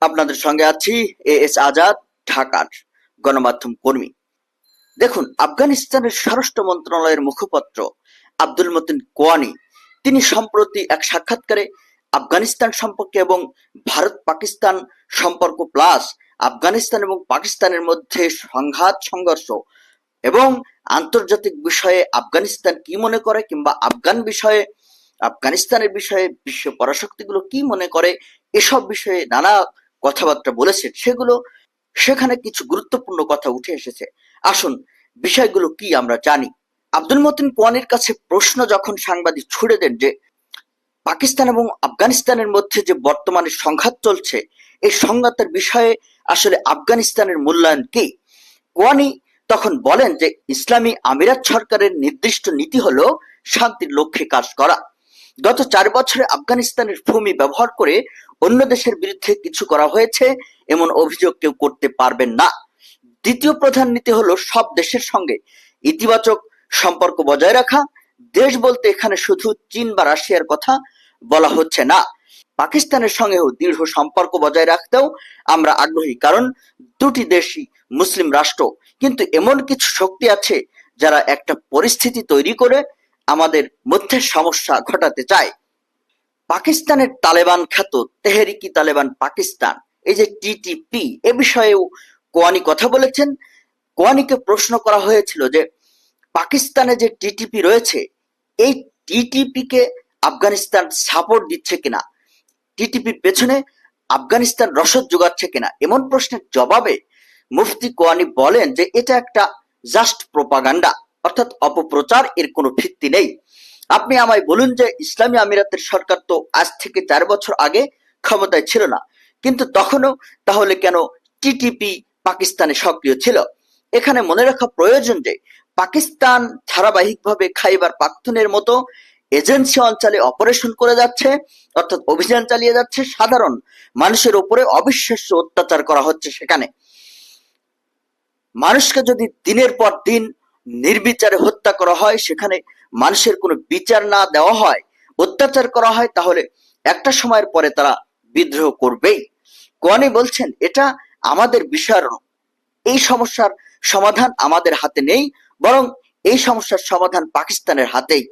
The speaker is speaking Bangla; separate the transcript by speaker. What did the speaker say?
Speaker 1: আপনাদের সঙ্গে আছি এস আজাদ, ঢাকার গণমাধ্যম কর্মী। দেখুন, আফগানিস্তানের স্বরাষ্ট্র মন্ত্রণালয়ের মুখপাত্র আব্দুল মতিন কোয়ানি তিনি সম্প্রতি এক সাক্ষাৎকারে আফগানিস্তান সম্পর্কে এবং ভারত পাকিস্তান সম্পর্ক প্লাস আফগানিস্তান এবং পাকিস্তানের মধ্যে সংঘাত সংঘর্ষ এবং আন্তর্জাতিক বিষয়ে আফগানিস্তান কি মনে করে কিংবা আফগানিস্তানের বিষয়ে বিশ্ব পরাশক্তিগুলো কি মনে করে, এসব বিষয়ে নানা কথাবার্তা বলেছে। সেখানে কিছু গুরুত্বপূর্ণ কথা উঠে এসেছে। আসুন বিষয়গুলো কি আমরা জানি। আব্দুল মতিন কোয়ানির কাছে প্রশ্ন যখন সাংবাদিক ছুড়ে দেন যে পাকিস্তান এবং আফগানিস্তানের মধ্যে যে বর্তমানে সংঘাত চলছে, এই সংঘাতের বিষয়ে আসলে আফগানিস্তানের মূল্যায়ন কি, কোয়ানি তখন বলেন যে ইসলামী আমিরাত সরকারের নির্দিষ্ট নীতি হলো শান্তির লক্ষ্যে কাজ করা। গত 4 বছরে আফগানিস্তানের ভূমি ব্যবহার করে অন্য দেশের বিরুদ্ধে কিছু করা হয়েছে এমন অভিযোগ কেউ করতে পারবেন না। দ্বিতীয় প্রধান নীতি হলো সব দেশের সঙ্গে ইতিবাচক সম্পর্ক বজায় রাখা। দেশ বলতে এখানে শুধু চীন বা রাশিয়ার কথা বলা হচ্ছে না, পাকিস্তানের সঙ্গেও দৃঢ় সম্পর্ক বজায় রাখতেও আমরা আগ্রহী, কারণ দুটি দেশই মুসলিম রাষ্ট্র। কিন্তু এমন কিছু শক্তি আছে যারা একটা পরিস্থিতি তৈরি করে আমাদের মধ্যে সমস্যা ঘটাতে চায়। পাকিস্তানের তালেবান খ্যাত তেহরিকি তালেবান পাকিস্তান, এই যে টিটিপি, এ বিষয়েও কোয়ানি কথা বলেছেন। কোয়ানিকে প্রশ্ন করা হয়েছিল যে পাকিস্তানে যে টিটিপি রয়েছে, এই টিটিপি কে আফগানিস্তান সাপোর্ট দিচ্ছে কিনা, টিটিপির পেছনে আফগানিস্তান রসদ যোগাচ্ছে কিনা, এমন প্রশ্নের জবাবে মুফতি কোয়ানি বলেন যে এটা একটা জাস্ট প্রোপাগান্ডা, অর্থাৎ অপপ্রচার, এর কোনো ভিত্তি নেই। আপনি আমায় বলুন যে ইসলামী আমিরাতের সরকার তো আজ থেকে 4 বছর আগে ক্ষমতায় ছিল না, কিন্তু তখনও তাহলে কেন টিটিপি পাকিস্তানে সক্রিয় ছিল? এখানে মনে রাখা প্রয়োজন যে পাকিস্তান ধারাবাহিকভাবে খাইবার পাখতুনের মতো এজেন্সি অঞ্চলে অপারেশন করে যাচ্ছে, অর্থাৎ অভিযান চালিয়ে যাচ্ছে। সাধারণ মানুষের উপরে অবিশ্বাস্য অত্যাচার করা হচ্ছে। সেখানে মানুষকে যদি দিনের পর দিন নির্বিচারে হত্যা করা হয়, সেখানে মানুষের কোনো বিচার না দেওয়া হয়, অত্যাচার করা হয়, তাহলে একটা সময়ের পরে তারা বিদ্রোহ করবেই। কোয়ানি বলছেন এটা আমাদের বিষয় নয়, এই সমস্যার সমাধান আমাদের হাতে নেই, বরং এই সমস্যার সমাধান পাকিস্তানের হাতেই।